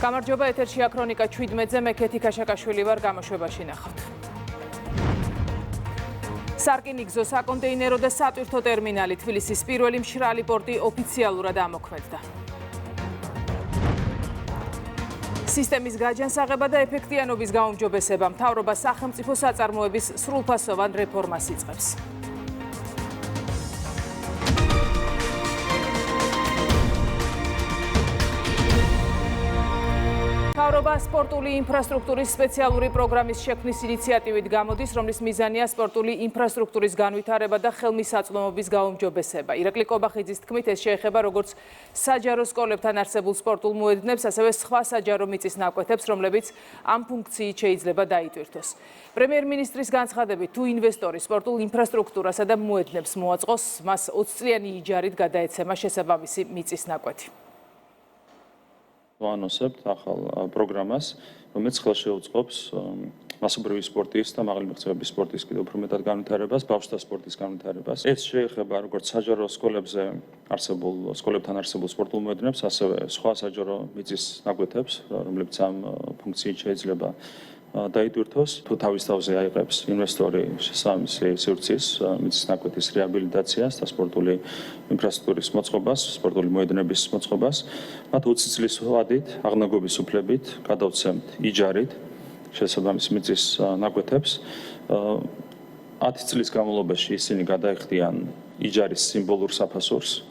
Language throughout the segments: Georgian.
გამარჯობა, ეთერშია ქრონიკა 17-ზე, მე ქეთი ქაშაკაშვილი ვარ, გამოშვებაში ნახავთ. სარკინიგზო, საკონტეინერო და სატვირთო ტერმინალი თბილისის პირველი მშრალი პორტი ოფიციალურად ამოქმედდა. სისტემის გაჯანსაღება და ეფექტიანობის გაუმჯობესება, მთავრობა სახელმწიფო საწარმოების სრულფასოვან რეფორმას იწყებს. მთავრობა სპორტული ინფრასტრუქტურის სპეციალური პროგრამის შექმნის ინიციატივით გამოდის, რომლის მიზანია სპორტული ინფრასტრუქტურის განვითარება და ხელმისაწვდომობის გაუმჯობესება. ირაკლი კობახიძის თქმით, ეს შეეხება როგორც საჯარო სკოლებთან არსებულ სპორტულ მოედნებს, ასევე სხვა საჯარო მიწის ნაკვეთებს, რომლებიც ამ ფუნქციით შეიძლება დაიტვირთოს. პრემიერ-მინისტრის განცხადებით, თუ ინვესტორი სპორტულ ინფრასტრუქტურასა და მოედნებს მოაწყოს, მას 20 წლიანი იჯარით გადაეცემა შესაბამისი მიწის ნაკვეთი. ვანონსებთ ახალ პროგრამას, რომელიც ხელში უწყობს მასობრივი სპორტის და მაღალი მიღწევების სპორტის კიდევ უფრო მეტად განვითარებას, ბავშვთა სპორტის განვითარებას. ეს შეეხება როგორც საჯარო სკოლებთან არსებულ სპორტულ მოედნებს, ასევე სხვა საჯარო მიწის ნაკვეთებს, რომლებიც ამ ფუნქციით შეიძლება დაიტვირთოს, თუ თავის თავზე აიღებს ინვესტორი შესაბამისი სივრცის მიწის ნაკვეთის რეაბილიტაციას და სპორტული ინფრასტრუქტურის მოწყობას, სპორტული მოედნების მოწყობას, მათ 20 წლის ვადით, აღნაგობის უფლებით გადავცემთ იჯარით შესაბამის მიწის ნაკვეთებს. 10 წლის განმავლობაში ისინი გადაიხდიან იჯარის სიმბოლურ საფასურს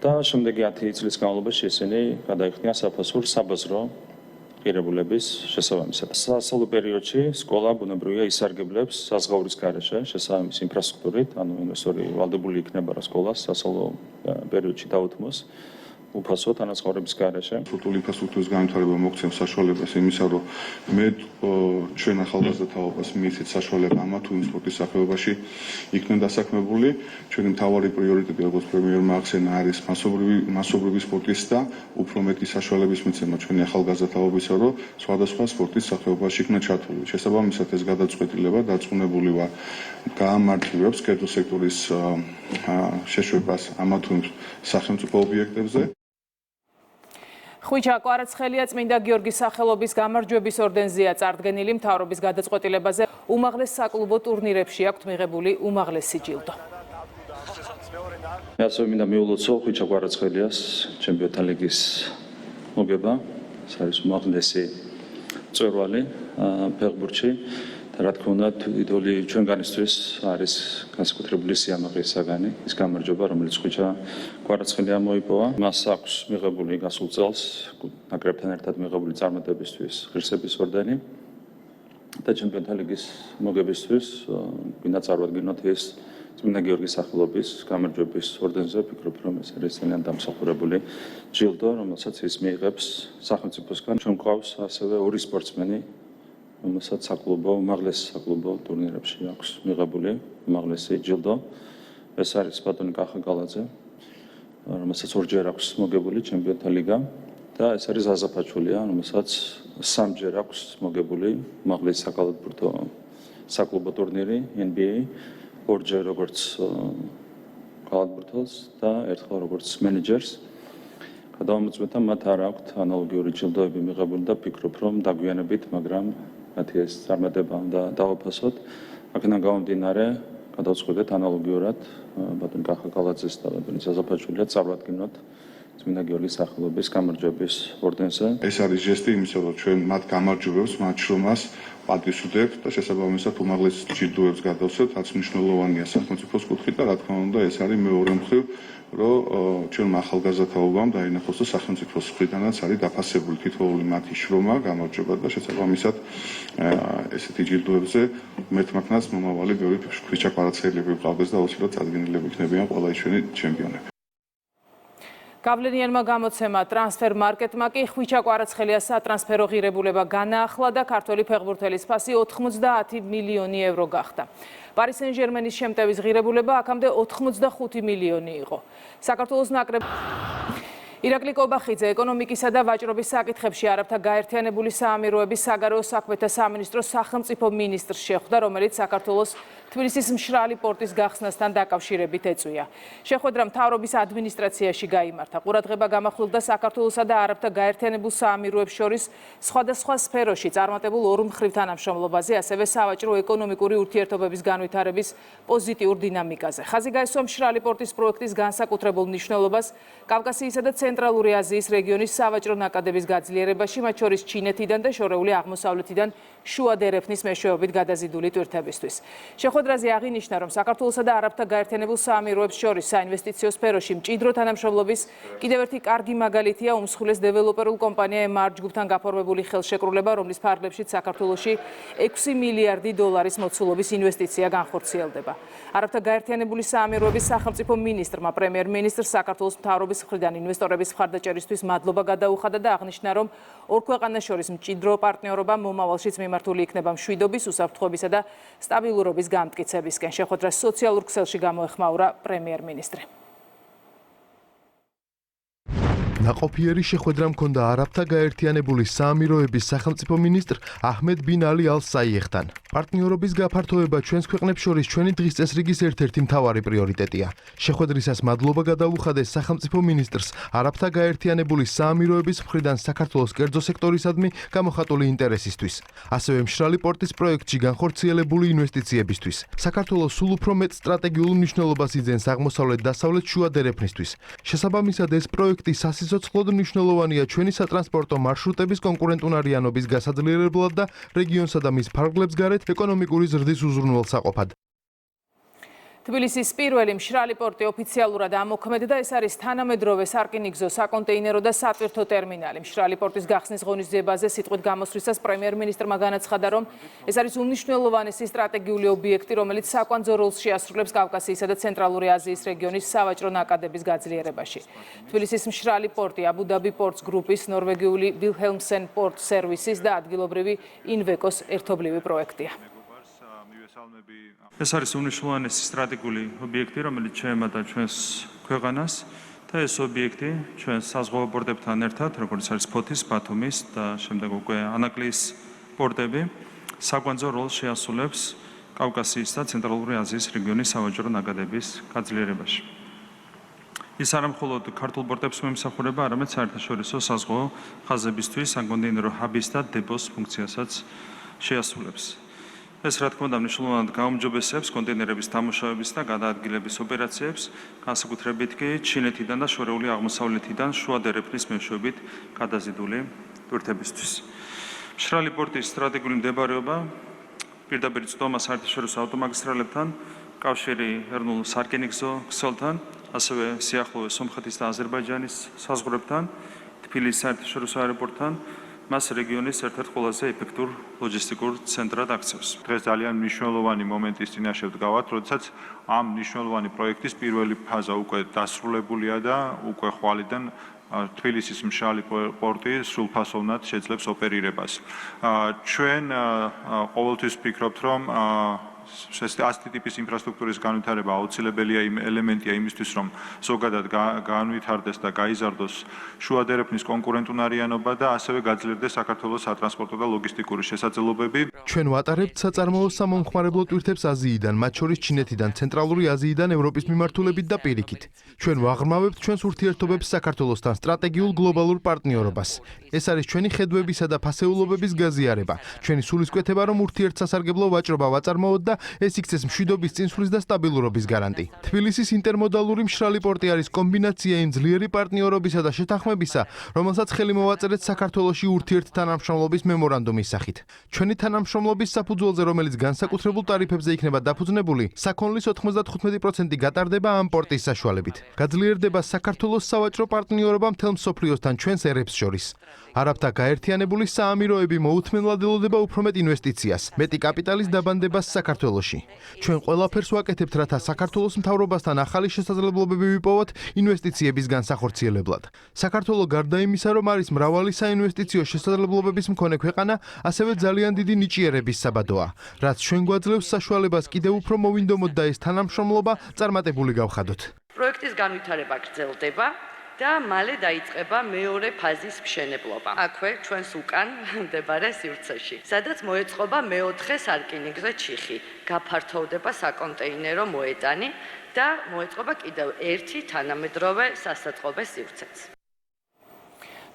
და შემდეგი 10 წლის განმავლობაში ისინი გადაიხდიან საფასურს საბაზრო ღირებულების შესაბამისად. სასწავლო პერიოდში სკოლა ბუნებრივია ისარგებლებს საზღაურის გარეშე შესაბამის ინფრასტრუქტურით, ანუ ინვესტორი ვალდებული იქნება რა სკოლას სასწავლო პერიოდში დაუთმოს უფასო თანაცხოვრების გარეშე. სპორტული ინფრასტრუქტურის განვითარება მოგცემს საშუალებას იმისა, რომ მე ჩვენ ახალგაზრდათაობას მიიცეთ საშუალება ამა თუ იმ სპორტის სახეობაში იქნენ დასაქმებული. ჩვენი მთავარი პრიორიტეტი, როგორც პრემიერმა ახსენა, არის მასობრივი სპორტის და უფრო მეტი საშუალების მიცემა ჩვენი ახალგაზრდათაობისა, რომ სხვადასხვა სპორტის სახეობაში იქნა ჩართული. შესაბამისად, ეს გადაწყვეტილება დარწმუნებული ვარ, გაამართლებს კერძო სექტორის შეშვებას ამა თუ იმ სახელმწიფო ობიექტებზე. ხვიჩა კვარაცხელია წმინდა გიორგის სახელობის გამარჯვების ორდენზეა წარდგენილი, მთავრობის გადაწყვეტილებაზე უმაღლეს საკლუბო ტურნირებში აქვთ მიღებული უმაღლესი ჯილდო. მე ასევე მინდა მიულოცო ხვიჩა კვარაცხელიას ჩემპიონთა ლიგის მოგება, ეს არის უმაღლესი მწვერვალი ფეხბურთში. რა თქმა უნდა, იდოლი ჩვენგანისთვის არის განსაკუთრებული სიამაყის საგანი, ის გამარჯვება, რომელიც ხვიჩა კვარაცხელიამ მოიპოვა. მას აქვს მიღებული გასულ წელს ნაკრებთან ერთად მიღებული წარმატებისთვის ღირსების ორდენი და ჩემპიონთა ლიგის მოგებისთვის მინდა წარვადგინოთ ეს წმინდა გიორგის სახელობის გამარჯვების ორდენზე. ვფიქრობ, რომ ეს არის ძალიან დამსახურებული ჯილდო, რომელსაც ის მიიღებს სახელმწიფოსგან. ჩვენ გვყავს ასევე ორი სპორტსმენი, რომელსაც უმაღლეს საკლუბო ტურნირებში აქვს მიღებული უმაღლესი ჯილდო. ეს არის ბატონი კახა გალაძე, რომელსაც ორჯერ აქვს მოგებული ჩემპიონთა ლიგა და ეს არის ზაზა ფაჩულია, რომელსაც 3-ჯერ აქვს მოგებული უმაღლესი საკალათბურთო საკლუბო ტურნირი NBA, 2-ჯერ როგორც კალათბურთელს და ერთხელ როგორც მენეჯერს. გადავამოწმეთა მათ არ აქვთ ანალოგიური ჯილდოები მიღებული და ვფიქრობ, რომ დაგვიანებით, მაგრამ მათი ეს წარმატება უნდა დავაფასოთ. აქედან გამომდინარე, გადავწყვეტეთ ანალოგიურად ბატონ კახა გალაძეს და ბატონ ზაზა ფაჩულიას წარვადგინოთ წმინდა გიორგის სახელობის გამარჯვების ორდენზე. ეს არის ჟესტი იმისა, რომ ჩვენ მათ გამარჯვებებს, მათ შრომას პატივსვდებით და შესაბამისად უმაღლეს ჯილდოებს გადავცეთ, რაც მნიშვნელოვანია სახელმწიფოს კუთხით და რა თქმა უნდა, ეს არის მეორე მხრივ, რომ ჩვენ ახალგაზრდათაობამ დაინახოს და სახელმწიფოს მხრიდანაც არის დაფასებული თითოეული მათი შრომა, გამარჯვება და შესაბამისად ესეთი ჯილდოებზე მეთმაკნას მომავალი ბევრი ხვიჩა კვარაცხელიები ვყავდეს და აუცილებლად წარდგენილები იქნებიან ყველა ჩვენი ჩემპიონები. გავლენიანმა გამოცემა ტრანსფერ მარკეტმა კი ხვიჩა კვარაცხელიას სატრანსფერო ღირებულება განაახლა და ქართველი ფეხბურთელის ფასი 90 მილიონი ევრო გახდა. პარი სენ-ჟერმენის შემტევის ღირებულება აქამდე 85 მილიონი იყო. საქართველოს ნაკრები ირაკლი კობახიძე ეკონომიკისა და ვაჭრობის საკითხებში არაბთა გაერთიანებული საამიროების საგარეო საქმეთა სამინისტროს სახელმწიფო მინისტრს შეხვდა, რომელიც საქართველოს თბილისის მშრალი პორტის გახსნასთან დაკავშირებით ეწვია. შეხვედრა მთავრობის ადმინისტრაციაში გაიმართა. ყურადღება გამახვილდა საქართველოსა და არაბთა გაერთიანებულ საამიროებს შორის სხვადასხვა სფეროში წარმატებულ ორმხრივ თანამშრომლობაზე, ასევე სავაჭრო-ეკონომიკური ურთიერთობების განვითარების პოზიტიურ დინამიკაზე. ხაზი გაესვა მშრალი პორტის პროექტის განსაკუთრებულ მნიშვნელობას კავკასიისა და ცენტრალური აზიის რეგიონის სავაჭრო ნაკადების გაძლიერებაში, მათ შორის ჩინეთიდან და შორეული აღმოსავლეთიდან შუა დერეფნის მეშვეობით გადაზიდული ტვირთებისთვის. შეხვედრაზე აღინიშნა, რომ საქართველოსა და არაბთა გაერთიანებულ საამიროებს შორის საინვესტიციო სფეროში მჭიდრო თანამშრომლობის კიდევ ერთი კარგი მაგალითია უმსხვილეს დეველოპერულ კომპანია MR ჯგუფთან გაფორმებული ხელშეკრულება, რომლის ფარგლებშიც საქართველოში 6 მილიარდი დოლარის მოცულობის ინვესტიცია განხორციელდება. არაბთა გაერთიანებული საამიროების სახელმწიფო მინისტრმა პრემიერ-მინისტრს საქართველოს მთავრობის მხრიდან ინვესტორების მხარდაჭერისთვის მადლობა გადაუხადა და აღნიშნა, რომ ორ ქვეყანას შორის მჭიდრო პარტნიორობა მომავალშიც მიმართული იქნება მშვიდობის, უსაფრთხოებისა და სტაბილურობის განმტკიცებისკენ. შეხვედრას სოციალურ ქსელში გამოეხმაურა პრემიერ-მინისტრი. ნაყოფიერი შეხვედრა მქონდა არაბთა გაერთიანებული საამიროების სახელმწიფო მინისტრ აჰმედ ბინ ალი ალ-საიეხთან. პარტნიორობის გაფართოება ჩვენს ქვეყნებს შორის ჩვენი დღის წესრიგის ერთ-ერთი მთავარი პრიორიტეტია. შეხვედრისას მადლობა გადაუხადეს სახელმწიფო მინისტრს არაბთა გაერთიანებული საამიროების მხრიდან საქართველოს კერძო სექტორისადმი გამოხატული ინტერესისთვის, ასევე მშრალი პორტის პროექტში განხორციელებული ინვესტიციებისთვის. საქართველოს სულ უფრო მეტ სტრატეგიულ მნიშვნელობას იძენს აღმოსავლეთ-დასავლეთ შუა დერეფნისთვის. შესაბამისად, ეს პროექტი სიცოცხლოდ მნიშვნელოვანია ჩვენი სატრანსპორტო მარშრუტების კონკურენტუნარიანობის გასაძლიერებლად და რეგიონსა და მის ფარგლებს გარეთ ეკონომიკური ზრდის უზრუნველსაყოფად. თბილისის პირველი მშრალი პორტი ოფიციალურად ამოქმედდა. ეს არის თანამედროვე სარკინიგზო, საკონტეინერო და სატვირთო ტერმინალი. მშრალი პორტის გახსნის ღონისძიებაზე სიტყვით გამოსვლისას პრემიერ-მინისტრმა განაცხადა, რომ ეს არის უმნიშვნელოვანესი სტრატეგიული ობიექტი, რომელიც საკვანძო როლს შეასრულებს კავკასიისა და ცენტრალური აზიის რეგიონის სავაჭრო ნაკადების გაძლიერებაში. თბილისის მშრალი პორტი აბუ-დაბი პორტს გრუპის, ნორვეგიული ვილჰელმსენ პორტ სერვისის და ადგილობრივი ინვეკოს ერთობლივი პროექტია. ეს არის უმნიშვნელოვანესი სტრატეგიული ობიექტი, რომელიც შეემატა ჩვენს ქვეყანას და ეს ობიექტი ჩვენს საზღვაო პორტებთან ერთად, როგორც არის ფოთის, ბათუმის და შემდეგ უკვე ანაკლიის პორტები, საკვანძო როლს შეასრულებს კავკასიის და ცენტრალური აზიის რეგიონის სავაჭრო ნაკადების გაძლიერებაში. ის არა მხოლოდ ქართულ პორტებს მოემსახურება, არამედ საერთაშორისო საზღვაო ხაზებისთვის საკონტეინერო ჰაბის და დეპოს ფუნქციასაც შეასრულებს. ეს რა თქმა უნდა მნიშვნელოვნად გაუმჯობესებს კონტეინერების დამუშავების და გადაადგილების ოპერაციებს, განსაკუთრებით კი ჩინეთიდან და შორეული აღმოსავლეთიდან შუა დერეფნის მეშვეობით გადაზიდული ტვირთებისთვის. მშრალი პორტის სტრატეგიული მდებარეობა პირდაპირ წვდომა საერთაშორისო ავტომაგისტრალებთან, კავშირი ეროვნულ სარკინიგზო ქსელთან, ასევე სიახლოვე სომხეთის და აზერბაიჯანის საზღვრებთან, თბილისის საერთაშორისო აეროპორტთან, მას რეგიონის ერთ-ერთ ყველაზე ეფექტურ ლოჯისტიკურ ცენტრად აქცევს. დღეს ძალიან მნიშვნელოვანი მომენტის წინაშე ვდგავართ, როდესაც ამ მნიშვნელოვანი პროექტის პირველი ფაზა უკვე დასრულებულია და უკვე ხვალიდან თბილისის მშრალი პორტი სრულფასოვნად შეძლებს ოპერირებას. ჩვენ ყოველთვის ვფიქრობთ, რომ ასეთი ტიპის ინფრასტრუქტურის განვითარება აუცილებელია ელემენტია იმისთვის, რომ ზოგადად განვითარდეს და გაიზარდოს შუა დერეფნის კონკურენტუნარიანობა და ასევე გაძლიერდეს საქართველოს სატრანსპორტო და ლოგისტიკური შესაძლებლობები. ჩვენ ვატარებთ საწარმოო სამომხმარებლო ტვირთებს აზიიდან, მათ შორის ჩინეთიდან, ცენტრალური აზიიდან, ევროპის მიმართულებით და პირიქით. ჩვენ ვაღრმავებთ ჩვენს ურთიერთობებს საქართველოსთან სტრატეგიულ გლობალურ პარტნიორობას. ეს არის ჩვენი ხედვებისა და ფასეულობების გაზიარება, ჩვენი სულისკვეთება, რომ ურთიერთსასარგებლო ვაჭრობა ვაწარმოოთ და ეს იქცეს მშვიდობის წინსვლის და სტაბილურობის გარანტი. თბილისის ინტერმოდალური მშრალი პორტი არის კომბინაცია იმ ძლიერი პარტნიორობისა და შეთანხმებისა, რომელსაც ხელი მოვაწერეთ საქართველოში ურთიერთთანამშრომლობის მემორანდუმის სახით. ჩვენი თანამშრომლობის საფუძველზე, რომელიც განსაკუთრებულ ტარიფებზე იქნება დაფუძნებული, საქონლის 95% გატარდება ამ პორტის საშუალებით. გაძლიერდება საქართველოს სავაჭრო პარტნიორობა მთელ მსოფლიოსთან ჩვენს ერებს შორის. არაბთა გაერთიანებული საამიროები მოუთმენლად ელოდება უფრო მეტ ინვესტიციას, მეტი კაპიტალის დაბანდებას საქართველოში. ჩვენ ყველაფერს ვაკეთებთ, რათა საქართველოს მთავრობასთან ახალი შესაძლებლობები ვიპოვოთ ინვესტიციების განსახორციელებლად. საქართველო გარდა იმისა, რომ არის მრავალი საინვესტიციო შესაძლებლობების მქონე ქვეყანა, ასევე ძალიან დიდი ნიჭიერების საბადოა, რაც ჩვენ გვაძლევს საშუალებას კიდევ უფრო მოვინდომოთ და ეს თანამშრომლობა წარმატებული გავხადოთ. პროექტის განვითარება გრძელდება. და მალე დაიწყება მეორე ფაზის მშენებლობა. აქვე ჩვენს უკან მდებარე სივრცეში, სადაც მოეწყობა მეოთხე სარკინიგზო ჩიხი, გაფართოვდება საკონტეინერო მოედანი და მოეწყობა კიდევ ერთი თანამედროვე სასაწყობე სივრცეც.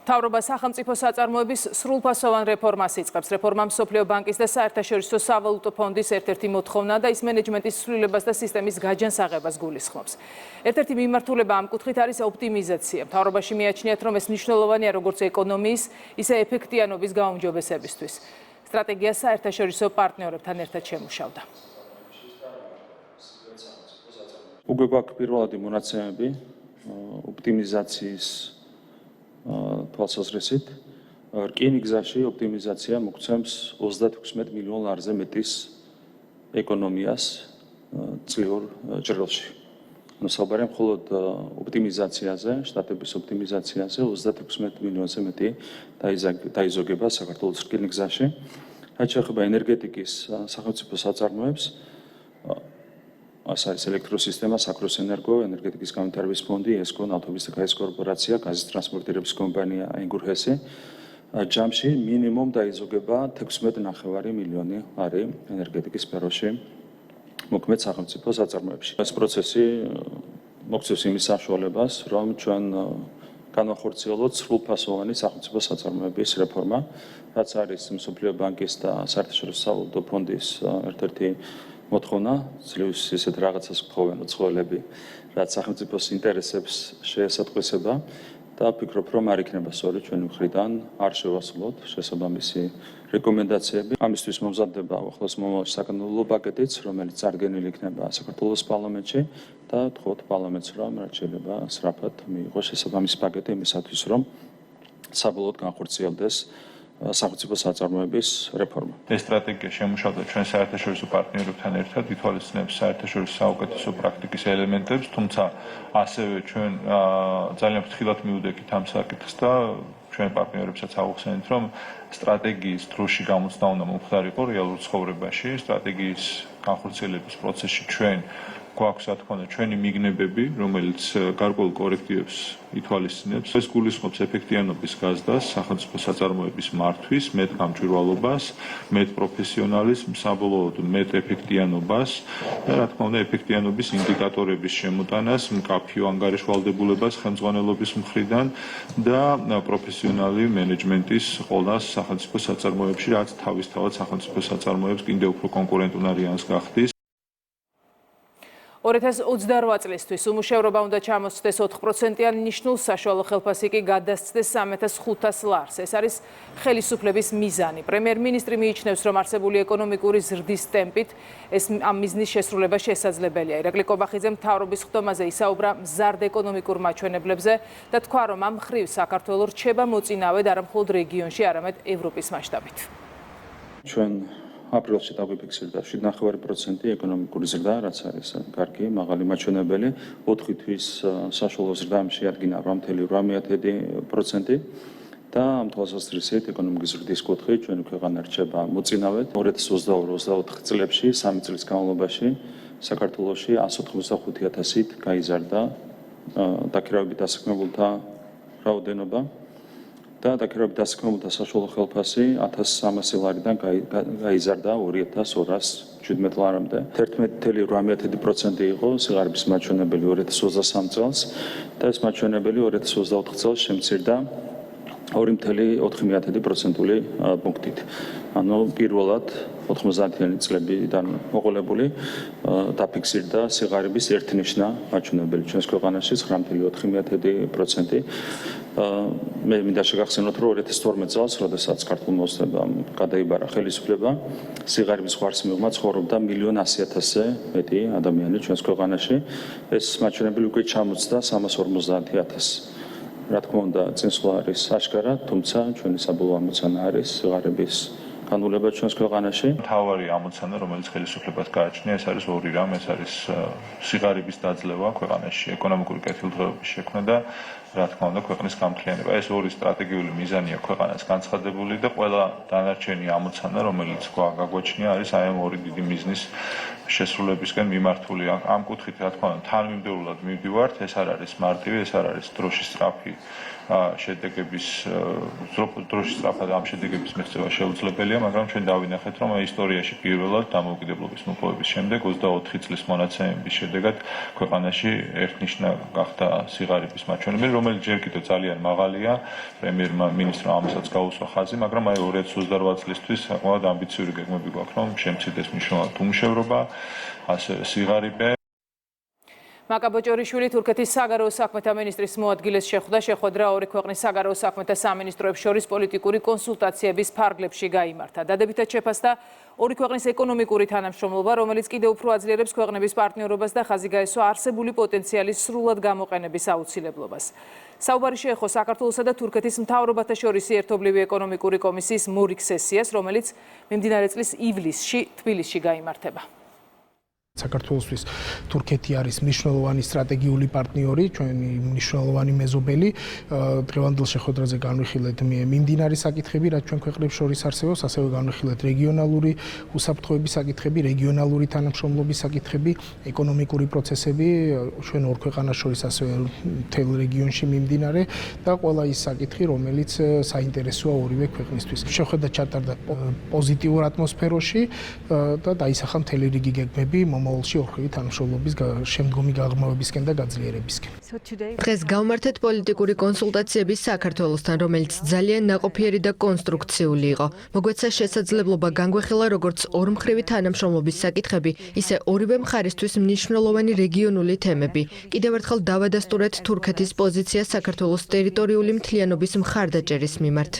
მთავრობა სახელმწიფო საწარმოების სრულფასოვან რეფორმას იწყებს. რეფორმამ მსოფლიო ბანკის და საერთაშორისო სავალუტო ფონდის ერთ-ერთი მოთხოვნა და ის მენეჯმენტის ცვლილებას და სისტემის გაჯანსაღებას გულისხმობს. ერთ-ერთი მიმართულება ამ კუთხით არის ოპტიმიზაცია. მთავრობაში მიაჩნიათ, რომ ეს მნიშვნელოვანია როგორც ეკონომიის, ისე ეფექტიანობის გაუმჯობესებისთვის. სტრატეგია საერთაშორისო პარტნიორებთან ერთად შემუშავდა. უკვე გვაქვს პირველადი მონაცემები ოპტიმიზაციის თვალსაზრისით. რკინიგზაში ოპტიმიზაცია მოგცემს 36 მილიონ ლარზე მეტის ეკონომიას წლიურ ჭრილში. საუბარია მხოლოდ ოპტიმიზაციაზე, შტატების ოპტიმიზაციაზე 36 მილიონზე მეტი დაიზოგება საქართველოს რკინიგზაში. რაც შეეხება ენერგეტიკის სახელმწიფო საწარმოებს, არის ელექტროსისტემა, საქროსენერგო, ენერგეტიკის განვითარების ფონდი, ესკო, ნავთობის და გაზის კორპორაცია, გაზის ტრანსპორტირების კომპანია ენგურჰესი. ჯამში მინიმუმ დაიზოგება 16.5 მილიონი ლარი ენერგეტიკის სფეროში მოქმედ სახელმწიფო საწარმოებში. ეს პროცესი მოგცემს იმის საშუალებას, რომ ჩვენ განვახორციელოთ სრულფასოვანი სახელმწიფო საწარმოების რეფორმა, რაც არის მსოფლიო ბანკის და საერთაშორისო სავალუტო ფონდის ერთ-ერთი მოთხოვნა, ძლივს ისეთ რაღაცას გთხოვენ უცხოელები, რაც სახელმწიფოს ინტერესებს შეესატყვისება და ვფიქრობ, რომ არ იქნება სწორი ჩვენი მხრიდან არ შევასრულოთ შესაბამისი რეკომენდაციები. ამისთვის მომზადდება ახლოს მომავალში საკანონმდებლო პაკეტიც, რომელიც წარდგენილი იქნება საქართველოს პარლამენტში და ვთხოვთ პარლამენტს, რომ რაც შეიძლება სწრაფად მიიღოს შესაბამისი პაკეტი იმისათვის, რომ საბოლოოდ განხორციელდეს სახელმწიფო საწარმოების რეფორმა. ეს სტრატეგია შემუშავდა ჩვენ საერთაშორისო პარტნიორებთან ერთად, ითვალისწინებს საერთაშორისო საუკეთესო პრაქტიკის ელემენტებს, თუმცა ასევე ჩვენ ძალიან ფრთხილად მივდექით ამ საკითხს და ჩვენ პარტნიორებსაც ავუხსენით, რომ სტრატეგიის დროში გამოცდა უნდა მომხდარიყო რეალურ ცხოვრებაში, სტრატეგიის განხორციელების პროცესში ჩვენ გვაქვს რა თქმა უნდა ჩვენი მიგნებები, რომელიც გარკვეულ კორექტივებს ითვალისწინებს. ეს გულისხმობს ეფექტიანობის გაზრდას, სახელმწიფო საწარმოების მართვის, მეტ გამჭვირვალობას, მეტ პროფესიონალიზმს, საბოლოოდ მეტ ეფექტიანობას და რა თქმა უნდა ეფექტიანობის ინდიკატორების შემოტანას, მკაფიო ანგარიშვალდებულებას ხელმძღვანელობის მხრიდან და პროფესიონალი მენეჯმენტის ყოლას სახელმწიფო საწარმოებში, რაც თავისთავად სახელმწიფო საწარმოებს კიდევ უფრო კონკურენტუნარიანს გახდის. 2028 წლისთვის უმუშევრობა უნდა ჩამოსცდეს 4%-იან ნიშნულ საშუალო ხელფასი კი გადასცდეს 3500 ლარს. ეს არის ხელისუფლების მიზანი. პრემიერ-მინისტრი მიიჩნევს, რომ არსებული ეკონომიკური ზრდის ტემპით ამ მიზნის შესრულება შესაძლებელია. ირაკლი კობახიძე მთავრობის ხდომაზე ისაუბრა მზარდ ეკონომიკურ მაჩვენებლებზე და თქვა, რომ ამ მხრივ საქართველო რჩება მოწინავედ არა მხოლოდ რეგიონში, არამედ ევროპის მასშტაბით. ჩვენ აპრილში დაგვიფიქსირდა 7.5% ეკონომიკური ზრდა, რაც არის კარგი, მაღალი მაჩვენებელი. 4 თვის საშუალო ზრდა შეადგინა 8.8% და ამ თვალსაზრისით ეკონომიკის ზრდის კუთხით ჩვენი ქვეყანა რჩება მოწინავედ. 2022-24 წლებში 3 წლის განმავლობაში საქართველოში 185,000-ით გაიზარდა დაქირავებით დასაქმებულთა რაოდენობა. და დაქირავებით დასაქმებულთა საშუალო ხელფასი 1300 ლარიდან გაიზარდა 2217 ლარამდე. 11.8% იყო სიღარიბის მაჩვენებელი 2023 წელს და ეს მაჩვენებელი 2024 წელს შემცირდა 2.4% პუნქტით. ანუ პირველად 90-იანი წლებიდან მოყოლებული დაფიქსირდა სიღარიბის ერთნიშნა მაჩვენებელი ჩვენს ქვეყანაში 9.4%. მე მინდა შეგახსენოთ, რომ 2012 წელს, როდესაც ქართულ მოსახლეობამ გადაიბარა ხელისუფლება, სიღარიბის ხარჯს მიღმა ცხოვრობდა 1.100.000-ზე მეტი ადამიანი ჩვენს ქვეყანაში. ეს მაჩვენებელი უკვე ჩამოწდა 350,000. რა თქმა უნდა, წინსვლა არის აშკარა, თუმცა ჩვენი საბოლოო ამოცანა არის სიღარიბის განულება ჩვენს ქვეყანაში. მთავარი ამოცანა, რომელიც ხელისუფლებას გააჩნია, ეს არის ორი რამ, ეს არის სიღარიბის დაძლევა ქვეყანაში, ეკონომიკური კეთილდღეობის შექმნა და რა თქმა უნდა, ქვეყნის გამთლიანება. ეს ორი სტრატეგიული მიზანია ქვეყანას განცხადებული და ყველა დანარჩენი ამოცანა, რომელიც გაგვაჩნია, არის აი ამ ორი დიდი მიზნის შესრულებისკენ მიმართული. ამ კუთხით რა თქმა უნდა თანმიმდევრულად მივდივართ, ეს არ არის მარტივი, ეს არ არის დროშის სწრაფი შედეგების დროშის სწრაფად ამ შედეგების მიღწევა შეუძლებელია, მაგრამ ჩვენ დავინახეთ, რომ ისტორიაში პირველად დამოუკიდებლობის მოპოვების შემდეგ 24 წლის მონაცემების შედეგად ქვეყანაში ერთნიშნა გახდა სიღარიბის მაჩვენებელი, რომელიც ჯერ კიდევ ძალიან მაღალია. პრემიერ-მინისტრმა ამასაც გაუსვა ხაზი, მაგრამ აი 2028 წლისთვის საკმაოდ ამბიციური გეგმები გვაქვს, რომ შემცირდეს მნიშვნელოვნად უმუშევრობა, ასევე სიღარიბე. მაკაბოჭორიშვილი თურქეთის საგარეო საქმეთა მინისტრის მოადგილეს შეხვედრა ორი ქვეყნის საგარეო საქმეთა სამინისტროებს შორის პოლიტიკური კონსულტაციების ფარგლებში გაიმართა. დადებითად შეფასდა ორი ქვეყნის ეკონომიკური თანამშრომლობა, რომელიც კიდევ უფრო აძლიერებს ქვეყნების პარტნიორობას და ხაზი გაესვა არსებული პოტენციალის სრულად გამოყენების აუცილებლობას. საუბარი შეეხო საქართველოსა და თურქეთის მთავრობათა შორის ერთობლივი ეკონომიკური კომისიის მორიგ სესიას, რომელიც მიმდინარე წლის ივლისში თბილისში გაიმართება. საქართველოსთვის თურქეთი არის მნიშვნელოვანი სტრატეგიული პარტნიორი, ჩვენი მნიშვნელოვანი მეზობელი. დღევანდელ შეხვედრაზე განვიხილეთ მიმდინარე საკითხები, რაც ჩვენ ქვეყნებს შორის არსებობს, ასევე განვიხილეთ რეგიონალური უსაფრთხოების საკითხები, რეგიონალური თანამშრომლობის საკითხები, ეკონომიკური პროცესები ჩვენ ორ ქვეყანას შორის, ასევე მთელ რეგიონში მიმდინარე და ყველა ის საკითხი, რომელიც საინტერესოა ორივე ქვეყნისთვის. შეხვედრა ჩატარდა პოზიტიურ ატმოსფეროში და დაისახა მთელი რიგი გეგმები მომავალში ორხევი თანამშრომლობის შემდგომი გაღრმავებისკენ და გაძლიერებისკენ. დღეს გავმართეთ პოლიტიკური კონსულტაციები საქართველოსთან, რომელიც ძალიან ნაყოფიერი და კონსტრუქციული იყო. მოგვეცა შესაძლებლობა განგვეხილა როგორც ორმხრივი თანამშრომლობის საკითხები, ისე ორივე მხარისთვის მნიშვნელოვანი რეგიონული თემები. კიდევ ერთხელ დავადასტურეთ თურქეთის პოზიცია საქართველოს ტერიტორიული მთლიანობის მხარდაჭერის მიმართ.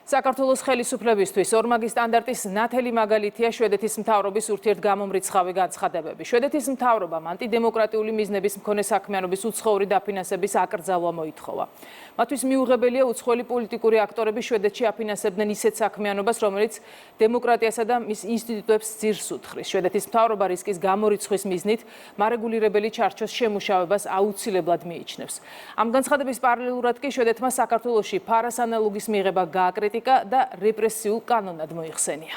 საქართველოს ხელისუფლებისთვის ორმაგი სტანდარტის ნათელი მაგალითია შვედეთის მთავრობის ურთიერთგამომრიცხავი განცხადებები. შვედეთის მთავრობამ ანტიდემოკრატიული მიზნების მქონე საქმიანობის უცხოური დაფინანსების აკრძალვა მოითხოვა. მათთვის მიუღებელია უცხოელი პოლიტიკური აქტორები შვედეთში აფინანსებდნენ ისეთ საქმიანობას, რომელიც დემოკრატიასა და მის ინსტიტუტებს ძირს უთხრის. შვედეთის მთავრობა რისკის გამორიცხვის მიზნით მარეგულირებელი ჩარჩოს შემუშავებას აუცილებლად მიიჩნევს. ამ განცხადების პარალელურად კი შვედეთმა საქართველოში ფარასანალოგის მიღება გააკრიტიკა და რეპრესიულ კანონად მოიხსენია.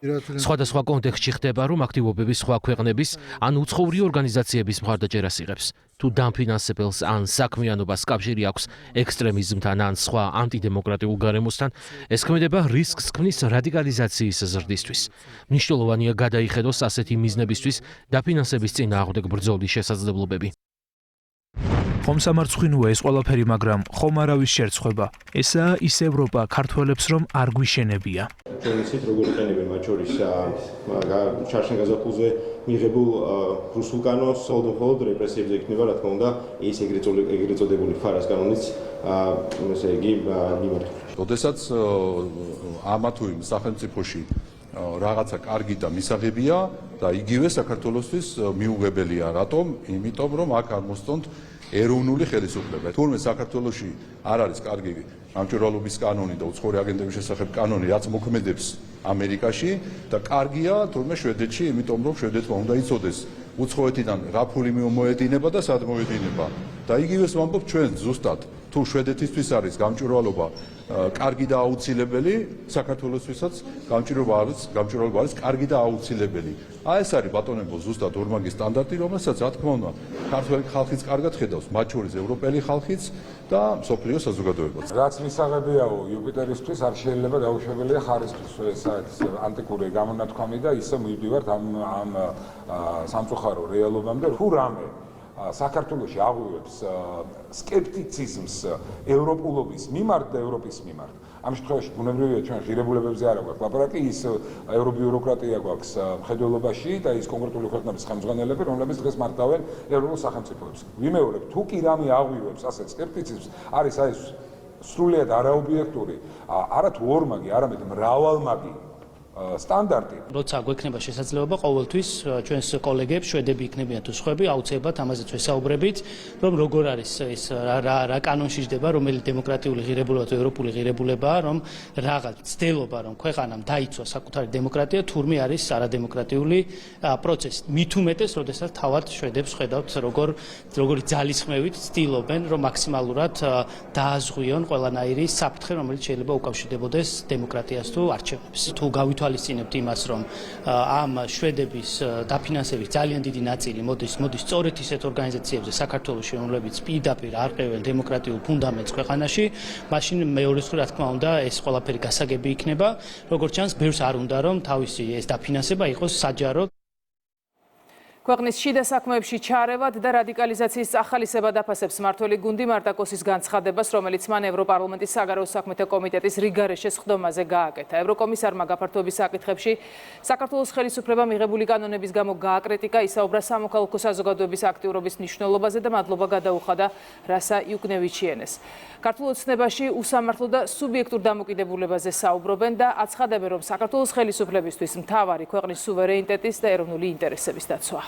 სხვადასხვა კონტექსტში ხდება, რომ აქტივობები სხვა ქვეყნების ან უცხოური ორგანიზაციების მხარდაჭერას იღებს. თუ დამფინანსებელს ან საქმიანობას კავშირი აქვს ექსტრემიზმთან ან სხვა ანტიდემოკრატიულ გარემოსთან, ეს ქმედება რისკს ქმნის რადიკალიზაციის ზრდისთვის. მნიშვნელოვანია გადაიხედოს ასეთი მიზნებისთვის დაფინანსების წინააღმდეგ ბრძოლის შესაძლებლობები. ხომ სამარცხვინოა ეს ყველაფერი, მაგრამ ხომ არავის შერცხვება. ესაა ის ევროპა ქართველებს რომ არ გვიშენებია. ჩვენ იცით როგორ იყენებენ მათ შორის ჩარშენ გაზაფხულზე მიღებულ რუსულ კანონს, მხოლოდ რეპრესიებზე იქნება, რა თქმა უნდა, ეს ეგრეთ წოდებული ფარას კანონიც ესე იგი მიმართული. როდესაც ამა თუ იმ სახელმწიფოში რაღაცა კარგი და მისაღებია და იგივე საქართველოსთვის მიუღებელია. რატომ? იმიტომ რომ აქ არ მოსწონთ ეროვნული ხელისუფლება. თურმე საქართველოში არ არის კარგი გამჭვირვალობის კანონი და უცხოური აგენტების შესახებ კანონი, რაც მოქმედებს ამერიკაში და კარგია თურმე შვედეთში, იმიტომ რომ შვედეთმა უნდა იცოდეს უცხოეთიდან რა ფული მოედინება და სად მოედინება. და იგივეს ვამბობ ჩვენ ზუსტად თუ შვედეთისთვის არის გამჭვირვალობა კარგი და აუცილებელი, საქართველოსთვისაც გამჭვირვალობა არის კარგი და აუცილებელი. აი ეს არის ბატონებო ზუსტად ორმაგი სტანდარტი, რომელსაც რა თქმა უნდა ქართველი ხალხიც კარგად ხედავს, მათ შორის ევროპელი ხალხიც და მსოფლიო საზოგადოებაც. რაც მისაღებიაო იუპიტერისთვის არ შეიძლება დაუშვებელია ხარისხის ანტიკური გამონათქვამი და ისე მივდივართ ამ სამწუხარო რეალობამდე, თუ რამე საქართველოში აღვივებს სკეპტიციზმს ევროპულობის მიმართ და ევროპის მიმართ. ამ შემთხვევაში ბუნებრივია ჩვენ ღირებულებებზე არ აქვს ლაპარაკი, ის ევრობიუროკრატია გვაქვს მხედველობაში და ის კონკრეტული ქვეყნების ხელმძღვანელები, რომლებიც დღეს მართავენ ევროპულ სახელმწიფოებს. ვიმეორებ, თუ კი რამე აღვივებს ასეთ სკეპტიციზმს, არის აი სრულიად არაობიექტური, არათუ ორმაგი, არამედ მრავალმაგი სტანდარტი. როცა გვექნება შესაძლებლობა ყოველთვის ჩვენს კოლეგებს, შვედები იქნებიან თუ სხვები, აუცილებლად ამაზეც ვესაუბრებით, რომ როგორ არის ეს რა კანონში ჯდება, რომელი დემოკრატიული ღირებულება თუ ევროპული ღირებულებაა, რომ რაღაც ცდილობა, რომ ქვეყანამ დაიცვა საკუთარი დემოკრატია, თურმე არის არადემოკრატიული პროცესი. მით უმეტეს, როდესაც თავად შვედებს ხედავთ, როგორი ძალისხმევით ცდილობენ, რომ მაქსიმალურად დააზღვიონ ყველანაირი საფრთხე, რომელიც შეიძლება უკავშირდებოდეს დემოკრატიას თუ არჩევნებს. თუ გავითვალისწინებთ ვითვალისწინებთ იმას, რომ ამ შვედების დაფინანსების ძალიან დიდი ნაწილი მოდის სწორედ ისეთ ორგანიზაციებზე საქართველოში, რომლებიც პირდაპირ არყევენ დემოკრატიულ ფუნდამენტს ქვეყანაში, მაშინ მეორეს რა თქმა უნდა ეს ყველაფერი გასაგები იქნება. როგორც ჩანს, ბევრს არ უნდა რომ თავისი ეს დაფინანსება იყოს საჯარო. ქვეყნის შიდა საქმეებში ჩარევად და რადიკალიზაციის ახალისება დაფასებს მმართველი გუნდი მარტაკოსის განცხადებას, რომელიც მან ევროპარლამენტის საგარეო საქმეთა კომიტეტის რიგარეშეს ხდომაზე გააკეთა. ევროკომისარმა გაფართოების საკითხებში საქართველოს ხელისუფლებამ მიღებული კანონების გამო გააკრიტიკა, ისაუბრა სამოქალაქო საზოგადოების აქტიურობის მნიშვნელობაზე და მადლობა გადაუხადა რასა იუკნევიჩიენეს. ქართულ ოცნებაში უსამართლო და სუბიექტურ დამოკიდებულებაზე საუბრობენ და აცხადებენ, რომ საქართველოს ხელისუფლებისთვის მთავარი ქვეყნის სუვერენიტეტის და ეროვნული ინტერესების დაცვა.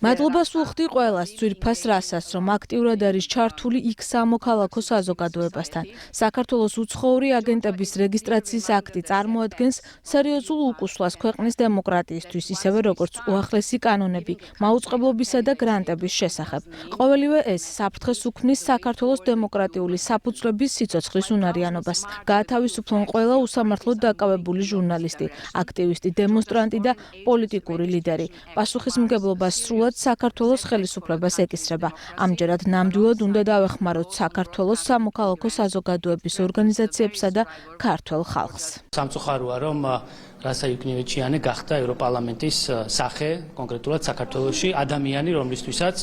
მადლობას ვუხდი ყველას ძვირფას რასას, რომ აქტიურად არის ჩართული იქ სამოქალაქო საზოგადოებასთან. საქართველოს უცხოური აგენტების რეგისტრაციის აქტი წარმოადგენს სერიოზულ უკუსლას ქვეყნის დემოკრატიისთვის, ისევე როგორც უახლესი კანონები, მაუწყებლობისა და გრანტების შესახებ. ყოველივე ეს საფრთხეს უქმნის საქართველოს დემოკრატიული საფუძვლების სიცოცხლის უნარიანობას. გაათავისუფლონ ყველა უსამართლოდ დაკავებული ჟურნალისტი, აქტივისტი, დემონსტრანტი და პოლიტიკური ლიდერი. პასუხისმგებლობა სრულად საქართველოს ხელისუფლებას ეკისრება. ამჯერად ნამდვილად უნდა დავეხმაროთ საქართველოს სამოქალაქო საზოგადოების ორგანიზაციებსა და ქართველ ხალხს. სამწუხაროა, რომ რასა იუკნევიჩიანი გახდა ევროპარლამენტის სახე, კონკრეტულად საქართველოში ადამიანი, რომლისთვისაც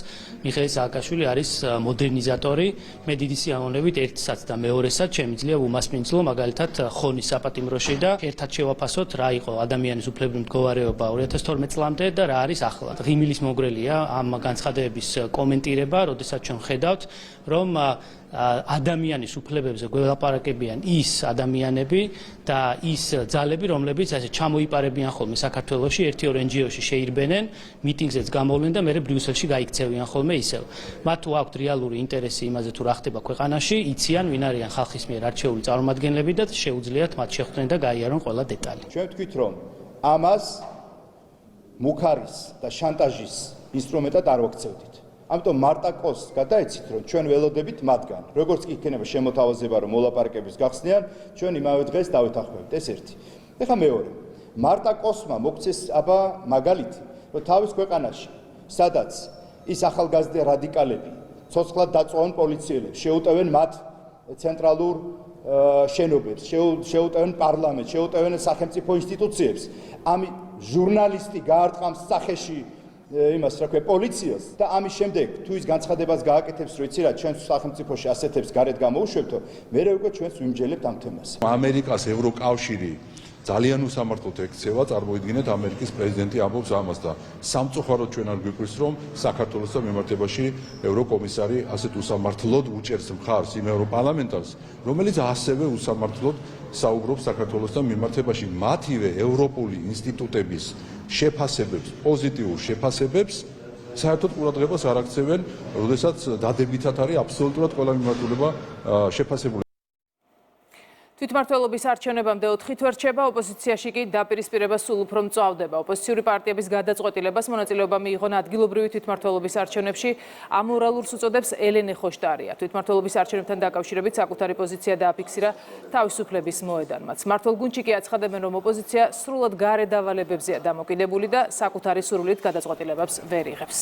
მიხეილ სააკაშვილი არის მოდერნიზატორი. მე დიდი სიამოვნებით ერთსაც და მეორესაც შემიძლია უმასპინძლო, მაგალითად ხონის საპატიმროში და ერთად შევაფასოთ რა იყო ადამიანის უფლებრივი მდგომარეობა 2012 წლამდე და რა არის ახლა. ღიმილის მოგრელია ამ განცხადებების კომენტირება, როდესაც ჩვენ ხედავთ, რომ ადამიანის უფლებებზე გველაპარაკებიან ის ადამიანები და ის ძალები, რომლებიც ასე ჩამოიპარებიან ხოლმე საქართველოში, ერთი-ორ NGO-ში შეირბენენ, მიტინგზეც გამოვლენ და მერე ბრიუსელში გაიქცევიან ხოლმე ისევ. მათ თუ აქვთ რეალური ინტერესი იმაზე თუ რა ხდება ქვეყანაში, იციან ვინ არიან ხალხის მიერ არჩეული წარმომადგენლები და შეუძლიათ მათ შეხვდნენ და გაიარონ ყველა დეტალი. ჩვენ ვთქვით, რომ ამას მუქარის და შანტაჟის ინსტრუმენტად არ ვაქცევდით. ამიტომ მარტაკოს გადაეცით, რომ ჩვენ ველოდებით მათგან. როგორც კი იქნება შემოთავაზება, რომ მოლაპარაკების გახსნიან, ჩვენ იმავე დღეს დავეთანხმებით. ეს ერთი. ეხლა მეორე. მარტაკოსმა მოგცეს აბა მაგალითი, რომ თავის ქვეყანაში, სადაც ის ახალგაზრდა რადიკალები ცოცხლად დაწვავენ პოლიციელებს, შეუტევენ მათ ცენტრალურ შენობებს, შეუტევენ პარლამენტს, შეუტევენ სახელმწიფო ინსტიტუციებს. ამ ჟურნალისტი გაარტყამს სახეში იმას რა ქვია პოლიციას და ამის შემდეგ თუ ის განცხადებას გააკეთებს, რომ იცი რა ჩვენ სახელმწიფოში ასეთებს გარეთ გამოუშვებთო, მერე უკვე ჩვენს ვიმჯელებთ ამ თემას. ამერიკას ევროკავშირი ძალიან უსამართლოდ ექცევა, წარმოიდგინეთ ამერიკის პრეზიდენტი ამბობს ამას და სამწუხაროდ ჩვენ არ გვიკვირს, რომ საქართველოსთან მიმართებაში ევროკომისარი ასეთ უსამართლოდ უჭერს მხარს იმ ევროპარლამენტარს, რომელიც ასევე უსამართლოდ საუბრობს საქართველოსთან მიმართებაში მათივე ევროპული ინსტიტუტების შეფასებებს, პოზიტიურ შეფასებებს საერთოდ ყურადღებას არ აქცევენ, როდესაც დადებითად არის აბსოლუტურად ყველა მიმართულება შეფასებული. თვითმმართველობის არჩევნებამდე 4 თვე რჩება, ოპოზიციაში კი დაპირისპირება სულ უფრო მწვავდება. ოპოზიციური პარტიების გადაწყვეტილებას მონაწილეობა მიიღონ ადგილობრივი თვითმმართველობის არჩევნებში, ამორალურს უწოდებს ელენე ხოშტარია. თვითმმართველობის არჩევნებთან დაკავშირებით საკუთარი პოზიცია დააფიქსირა თავისუფლების მოედანმაც. მმართველ გუნდში კი აცხადებენ, რომ ოპოზიცია სრულად გარე დავალებებზეა დამოკიდებული და საკუთარი სურვილით გადაწყვეტილებებს ვერ იღებს.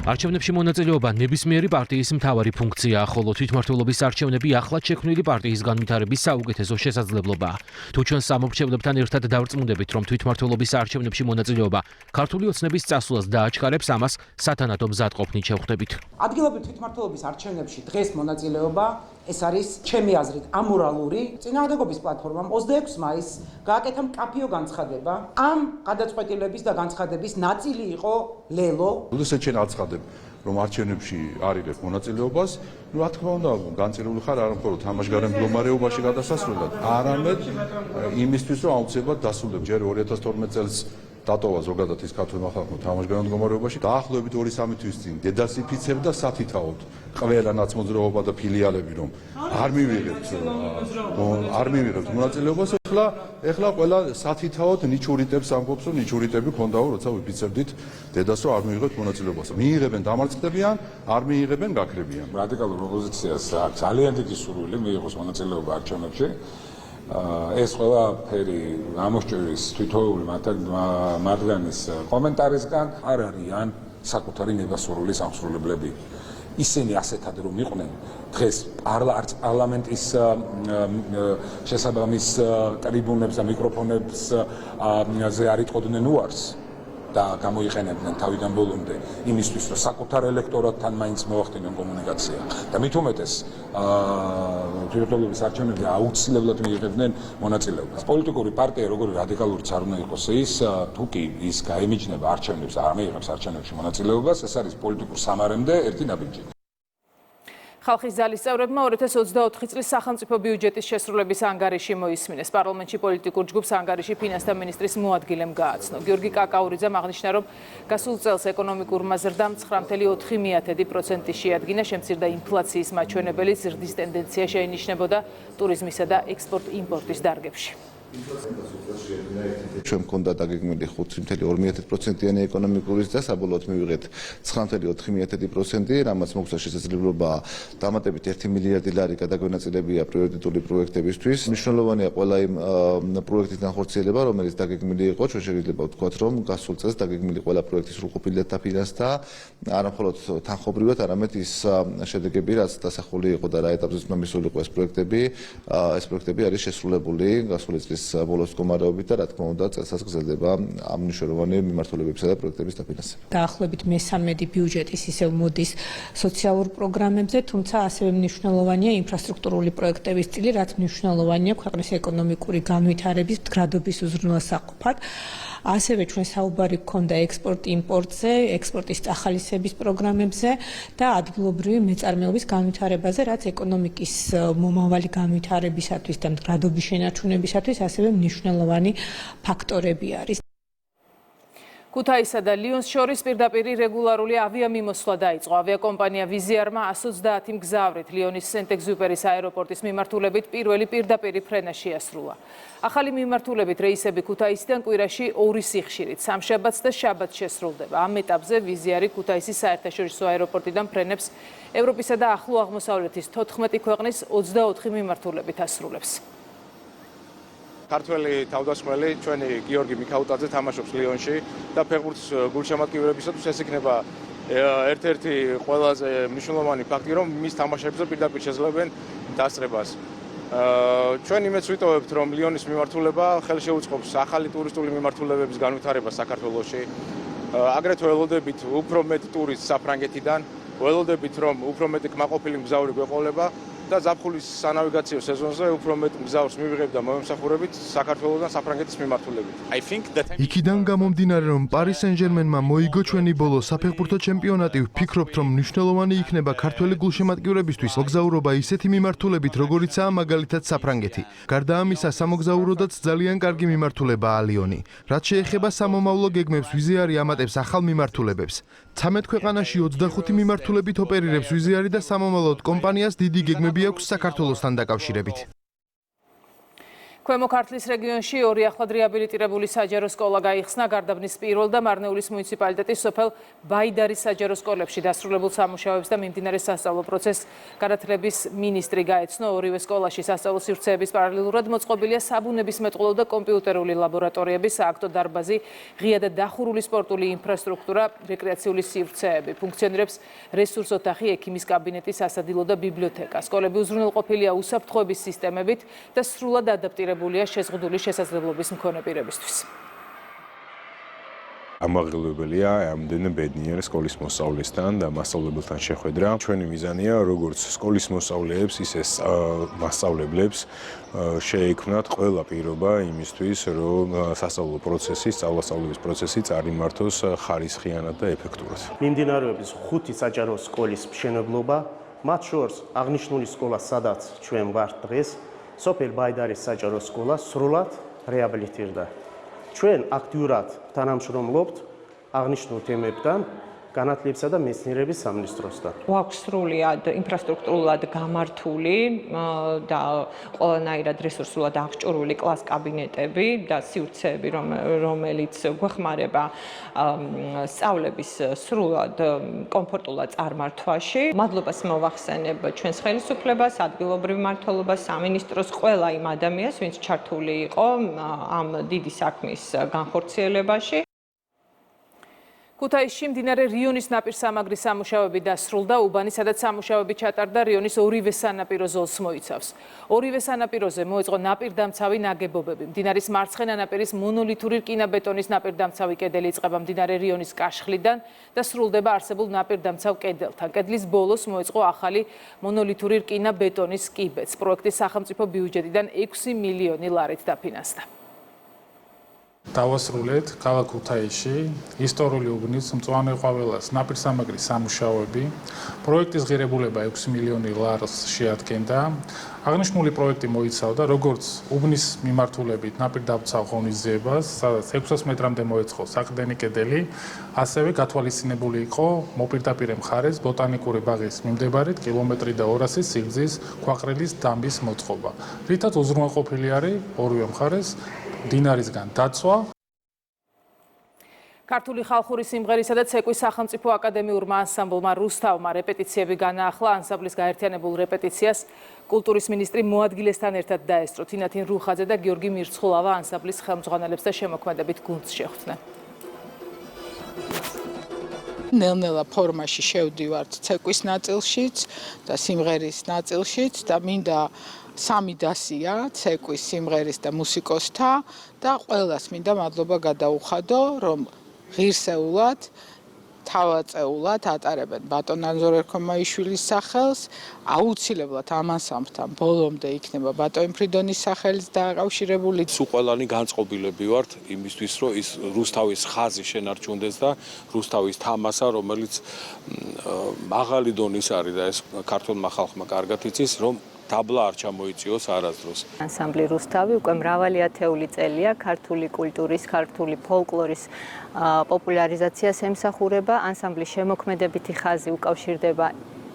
არჩევნებში მონაწილეობა ნებისმიერი პარტიის მთავარი ფუნქციაა, ხოლო თვითმმართველობის არჩევნები ახლად შექმნილი პარტიის განვითარების საუკეთესო შესაძლებლობაა. თუ ჩვენ სამორჩევლებთან ერთად დავრწმუნდებით, რომ თვითმმართველობის არჩევნებში მონაწილეობა ქართული ოცნების წასვლას დააჩქარებს, ამას სათანადო მზადყოფნით შევხვდებით. ადგილობრივ თვითმმართველობის არჩევნებში დღეს მონაწილეობა ეს არის ჩემი აზრით ამორალური. წინააღმდეგობის პლატფორმამ 26 მაისს გააკეთა მკაფიო განცხადება. ამ გადაწყვეტილების და განცხადების ნაწილი იყო ლელო. როდესაც ჩვენ აცხადებ, რომ არჩევნებში არ იღებ მონაწილეობას, რა თქმა უნდა, განწირული ხარ არა მხოლოდ თამაშგარე მდგომარეობაში გადასასვლელად, არამედ იმისთვის, რომ აუცილებლად დასრულებ ჯერ 2012 წელს დატოვა ზოგადად ის ქართულმა ხალხმა თამაშგარეთ მდგომარეობაში. დაახლოებით 2-3 თვის წინ დედას იფიცებდა სათითაოდ ყველა ნაცმოძრაობა და ფილიალები რომ არ მივიღებთ მონაწილეობას. ეხლა ყველა სათითაოდ ნიჩურიტებს ამბობს, რომ ნიჩურიტები ქონდაო, როცა ვიფიცებდით დედას რომ არ მივიღებთ მონაწილეობას. მიიღებენ დამარცხდებიან, არ მიიღებენ გაქრებიან. რადიკალურ ოპოზიციას აქვს ძალიან დიდი სურვილი მიიღოს მონაწილეობა არჩევნებში. ეს ყველაფერი ამოსჭრის თითოეული მათგანის კომენტარისგან არ არიან საკუთარი ნებასურული სამსრულებლები. ისინი ასეთად რომ იყვნენ დღეს პარლამენტის შესაბამის ტრიბუნებს და მიკროფონებზე არ იტყოდნენ უარს და გამოიყენებდნენ თავიდან ბოლომდე იმისთვის, რომ საკუთარ ელექტორატთან მაინც მოახდინონ კომუნიკაცია. და მით უმეტეს თვითმმართველობის არჩევნებზე აუცილებლად მიიღებდნენ მონაწილეობას. პოლიტიკური პარტია, როგორი რადიკალურიც არ უნდა იყოს ის, თუ კი ის გაემიჯნება არჩევნებს, არ მიიღებს არჩევნებში მონაწილეობას, ეს არის პოლიტიკურ სამარემდე ერთი ნაბიჯი. ხალხის ძალის წევრებმა 2024 წლის სახელმწიფო ბიუჯეტის შესრულების ანგარიში მოისმინეს. პარლამენტში პოლიტიკურ ჯგუფს ანგარიში ფინანსთა მინისტრის მოადგილემ გააცნო. გიორგი კაკაურიძემ აღნიშნა, რომ გასულ წელს ეკონომიკურმა ზრდამ 9.4% შეადგინა, შემცირდა ინფლაციის მაჩვენებელი, ზრდის ტენდენცია შეინიშნებოდა ტურიზმისა და ექსპორტ-იმპორტის დარგებში. ჩვენ მქონდა დაგეგმილი 5.2%-იანი ეკონომიკური ზრდა, საბოლოოდ მივიღეთ 9.4%, რამაც მოგცა შესაძლებლობა დამატებით 1 მილიარდი ლარი გადაგვენაწილებია პრიორიტეტული პროექტებისთვის. მნიშვნელოვანია ყველა იმ პროექტის განხორციელება, რომელიც დაგეგმილი იყო. ჩვენ შეიძლება ვთქვათ, რომ გასულ წელს დაგეგმილი ყველა პროექტის სრულყოფილად დაფინანსდა, არა მხოლოდ თანხობრივად, არამედ ის შედეგები, რაც დასახული იყო და რა ეტაპზე უნდა მისული იყო ეს პროექტები არის შესრულებული გასული წლის ბოლოს მდგომარეობით და რა თქმა უნდა წელსაც გრძელდება ამ მნიშვნელოვანი მიმართულებებისა და პროექტების დაფინანსება. დაახლოებით მე-13 ბიუჯეტის ისევ მოდის სოციალურ პროგრამებზე, თუმცა ასევე მნიშვნელოვანია ინფრასტრუქტურული პროექტების წილი, რაც მნიშვნელოვანია ქვეყნის ეკონომიკური განვითარების მდგრადობის უზრუნველსაყოფად. ასევე ჩვენ საუბარი გქონდა ექსპორტ-იმპორტზე, ექსპორტის წახალისების პროგრამებზე და ადგილობრივი მეწარმეობის განვითარებაზე, რაც ეკონომიკის მომავალი განვითარებისათვის და მდგრადობის შენარჩუნებისათვის ასევე მნიშვნელოვანი ფაქტორები არის. ქუთაისსა და ლიონს შორის პირდაპირი რეგულარული ავიამიმოსვლა დაიწყო. ავიაკომპანია ვიზიარმა 130 მგზავრით ლიონის სენტ-ეგზიუპერის აეროპორტის მიმართულებით პირველი პირდაპირი ფრენა შეასრულა. ახალი მიმართულებით რეისები ქუთაისიდან კვირაში 2 სიხშირით, სამშაბათს და შაბათს შესრულდება. ამ ეტაპზე ვიზიარი ქუთაისის საერთაშორისო აეროპორტიდან ფრენებს ევროპისა და ახლო აღმოსავლეთის 14 ქვეყნის 24 მიმართულებით ასრულებს. ქართველი თავდამსხმელი ჩვენი გიორგი მიქაუტაძე თამაშობს ლიონში და ფეხბურთის გულშემატკივრებისათვის ეს იქნება ერთ-ერთი ყველაზე მნიშვნელოვანი ფაქტი, რომ მის თამაშებზე პირდაპირ შეძლებენ დასწრებას. ჩვენ იმედს ვიტოვებთ, რომ ლიონის მიმართულება ხელშეუწყობს ახალი ტურისტული მიმართულებების განვითარებას საქართველოში. აგრეთვე ველოდებით უფრო მეტ ტურისტს საფრანგეთიდან, ველოდებით, რომ უფრო მეტი კმაყოფილი მგზავრი გვეყოლება და ზაფხულის სანავიგაციო სეზონზე უფრო მეტ მგზავრს მივიღებ და მომსახურებით საქართველოსთან საფრანგეთის მიმართულებით. იქიდან გამომდინარე, რომ პარი სენ-ჟერმენმა მოიგო ჩვენი ბოლო საფეხბურთო ჩემპიონატი, ვფიქრობთ, რომ მნიშვნელოვანი იქნება ქართველი გულშემატკივრებისთვის მოგზაურობა ისეთი მიმართულებით, როგორიცაა მაგალითად საფრანგეთი. გარდა ამისა, სამოგზაუროდაც ძალიან კარგი მიმართულებაა ლიონი. რაც შეეხება სამომავლო გეგმებს, ვიზიარი ამატებს ახალ მიმართულებებს. 13 ქვეყანაში 25 მიმართულებით ოპერირებს ვიზიარი და სამომავლოდ კომპანიას დიდი გეგმები აქვს საქართველოსთან დაკავშირებით. ქვემო ქართლის რეგიონში 2 ახლად რეაბილიტირებული საჯარო სკოლა გაიხსნა. გარდაბნის პირველ და მარნეულის მუნიციპალიტეტის სოფელ ბაიდარის საჯარო სკოლებში დასრულებულ სამუშაოებს და მიმდინარე სასწავლო პროცესს განათლების მინისტრი გაეცნო. ორივე სკოლაში სასწავლო სივრცეების პარალელურად მოწყობილია საბუნებისმეტყველო და კომპიუტერული ლაბორატორიები, სააქტო დარბაზი, ღია და დახურული სპორტული ინფრასტრუქტურა, რეკრეაციული სივრცეები. ფუნქციონირებს რესურს ოთახი, ექიმის კაბინეტი, სასადილო და ბიბლიოთეკა. სკოლები უზრუნველყოფილია უსაფრთხოების სისტემებით და სრულად ადაპტირებულია შეზღუდული შესაძლებლობის მქონე პირებისთვის. ამაღლებელია ამდენ ბედნიერ სკოლის მოსწავლესთან და მასწავლებელთან შეხვედრა. ჩვენი მიზანია როგორც სკოლის მოსწავლეებს, ისე მასწავლებლებს შეექმნათ ყველა პირობა იმისთვის, რომ სასწავლო პროცესი, სწავლა-სწავლების პროცესი წარიმართოს ხარისხიანად და ეფექტურად. მიმდინარეობს 5 საჯარო სკოლის მშენებლობა, მათ შორის აღნიშნული სკოლა, სადაც ჩვენ ვართ დღეს, სოფელ ბაიდარის საჯარო სკოლა სრულად რეაბილიტირდა. ჩვენ აქტიურად თანამშრომლობთ აღნიშნულ თემებთან განათლებისა და მეცნიერების სამინისტროსთან. გვაქვს სრულად ინფრასტრუქტურულად გამართული და ყველანაირად რესურსულად აღჭურვილი კლას კაბინეტები და სივრცეები, რომელიც გვეხმარება სწავლების სრულად კომფორტულად წარმართვაში. მადლობას მოვახსენებ ჩვენს ხელისუფლებას, ადგილობრივ მმართველობას, სამინისტროს, ყველა იმ ადამიანს, ვინც ჩართული იყო ამ დიდი საქმის განხორციელებაში. ქუთაისში მდინარე რიონის ნაპირსამაგრის სამუშაოები დასრულდა. უბანი, სადაც სამუშაოები ჩატარდა, რიონის ორივე სანაპირო ზოლს მოიცავს. ორივე სანაპიროზე მოეწყო ნაპირდამცავი ნაგებობები. მდინარის მარცხენა ნაპირის მონოლითური რკინა-ბეტონის ნაპირდამცავი კედელი იწყება მდინარე რიონის კაშხლიდან და სრულდება არსებულ ნაპირდამცავ კედელთან. კედლის ბოლოს მოეწყო ახალი მონოლითური რკინა-ბეტონის კიბეც. პროექტი სახელმწიფო ბიუჯეტიდან 6 მილიონი ლარით დაფინანსდა. დავასრულეთ ქალაქ ქუთაისში ისტორიული უბნის მწვანე ყვავილას ნაპირსამაგრის სამუშაოები. პროექტის ღირებულება 6 მილიონი ლარს შეადგენდა. აღნიშნული პროექტი მოიცავდა როგორც უბნის მიმართულებით ნაპირდამცავ ღონისძიებას, სადაც 600 მეტრამდე მოეწყო საყრდენი კედელი, ასევე გათვალისწინებული იყო მოპირდაპირე მხარეს ბოტანიკური ბაღის მიმდებარედ კილომეტრი და 200 სიგრძის ქვაყრილის დამბის მოწყობა, რითაც უზრუნველყოფილი არის ორივე მხარეს დინარისგან დაცვა. ქართული ხალხური სიმღერისა და ცეკვის სახელმწიფო აკადემიურმა ანსამბლმა რუსთავმა რეპეტიციები განაახლა. ანსამბლის გაერთიანებულ რეპეტიციას კულტურის მინისტრი მოადგილესთან ერთად დაესწრო. თინათინ რუხაძე და გიორგი მირცხულავა ანსამბლის ხელმძღვანელებს და შემოქმედებით გუნდს შეხვდნენ. ნელ-ნელა ფორმაში შევდივართ ცეკვის ნაწილშიც და სიმღერის ნაწილშიც და მინდა სამი დასია ცეკვის, სიმღერის და მუსიკოსთა და ყველას მინდა მადლობა გადაუხადო, რომ ღირსეულად, თავაწეულად ატარებენ ბატონ ანზორ ერქომაიშვილის სახელს, აუცილებლად ამ ანსამბლთან ბოლომდე იქნება ბატონ ფრიდონის სახელიც დაკავშირებული. სულ ყველანი განწყობილები ვართ იმისთვის, რომ ის რუსთავის ხაზი შენარჩუნდეს და რუსთავის თამასა, რომელიც მაღალი დონის არის და ეს ქართულმა ხალხმა კარგად იცის, რომ დაბლა არ ჩამოიწიოს არასდროს. ანსამბლი რუსთავი უკვე მრავალი ათეული წელია ქართული კულტურის, ქართული ფოლკლორის პოპულარიზაციას ემსახურება. ანსამბლის შემოქმედებითი ხაზი უკავშირდება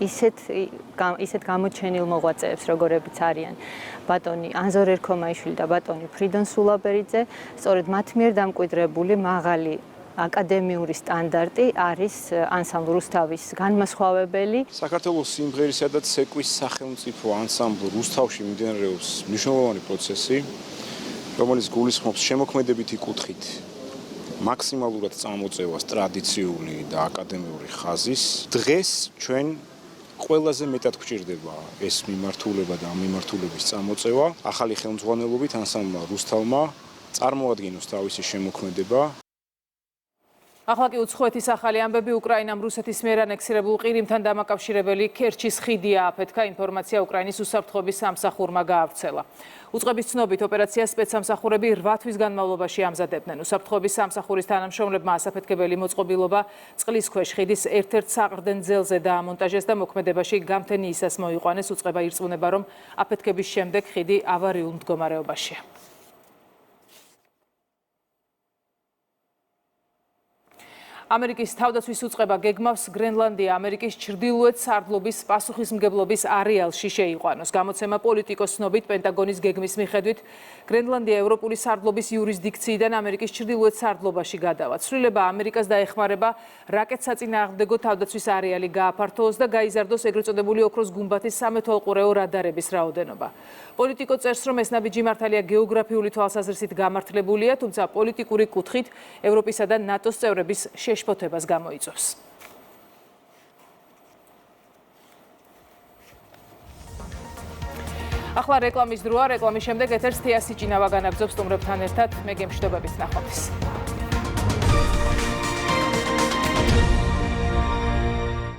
ისეთ გამოჩენილ მოღვაწეებს, როგორებიც არიან ბატონი ანზორ ერქომაიშვილი და ბატონი ფრიდონ სულაბერიძე. სწორედ მათ მიერ დამკვიდრებული მაღალი აკადემიური სტანდარტი არის ანსამბლ რუსთავის განმასხვავებელი. საქართველოს სიმღერისა და ცეკვის სახელმწიფო ანსამბლ რუსთავში მიმდინარეობს მნიშვნელოვანი პროცესი, რომელიც გულისხმობს შემოქმედებითი კუთხით მაქსიმალურად წამოწევას ტრადიციული და აკადემიური ხაზის. დღეს ჩვენ ყველაზე მეტად გვჭირდება ეს მიმართულება და ამ მიმართულების წამოწევა. ახალი ხელმძღვანელობით ანსამბლმა რუსთავმა წარმოადგენოს თავისი შემოქმედება. ახლა კი უცხოეთის ახალი ამბები. უკრაინამ რუსეთის მიერ ანექსირებულ ყირიმთან დამაკავშირებელი ქერჩის ხიდი ააფეთქა. ინფორმაცია უკრაინის უსაფრთხოების სამსახურმა გაავრცელა. უწყების ცნობით ოპერაცია სპეცსამსახურები 8 თვის განმავლობაში ამზადებდნენ. უსაფრთხოების სამსახურის თანამშრომლებმა ასაფეთქებელი მოწყობილობა წყლის ქვეშ ხიდის ერთ-ერთ საყრდენ ძელზე დაამონტაჟეს და მოქმედებაში გამთენი ისას მოიყვანეს. უწყება ირწმუნება, რომ აფეთქების შემდეგ ხიდი ავარიულ მდგომარეობაშია. ამერიკის თავდაცვის უწყება გეგმავს გრენლანდია ამერიკის ჩრდილოეთ სარდლობის პასუხისმგებლობის არეალში შეიყვანოს. გამოცემა პოლიტიკოს ცნობით პენტაგონის გეგმის მიხედვით გრენლანდია ევროპული სარდლობის იურისდიქციიდან ამერიკის ჩრდილოეთ სარდლობაში გადავა. ცვლილება ამერიკას დაეხმარება რაკეტსაწინააღმდეგო თავდაცვის არეალი გააფართოოს და გაიზარდოს ეგრეთ წოდებული ოქროს გუმბათის სამეთვალყურეო რადარების რაოდენობა. პოლიტიკო წერს, რომ ეს ნაბიჯი მართალია გეოგრაფიული თვალსაზრისით გამართლებულია, თუმცა პოლიტიკური კუთხით ევროპისა და ნატოს წევრების შეშფოთებას გამოიწვევს. ახლა რეკლამის დროა. რეკლამის შემდეგ ეთერს თეა სიჭინავა განაგზობს სტუმრებთან ერთად. მე გემშვიდობებით ნახვამდის.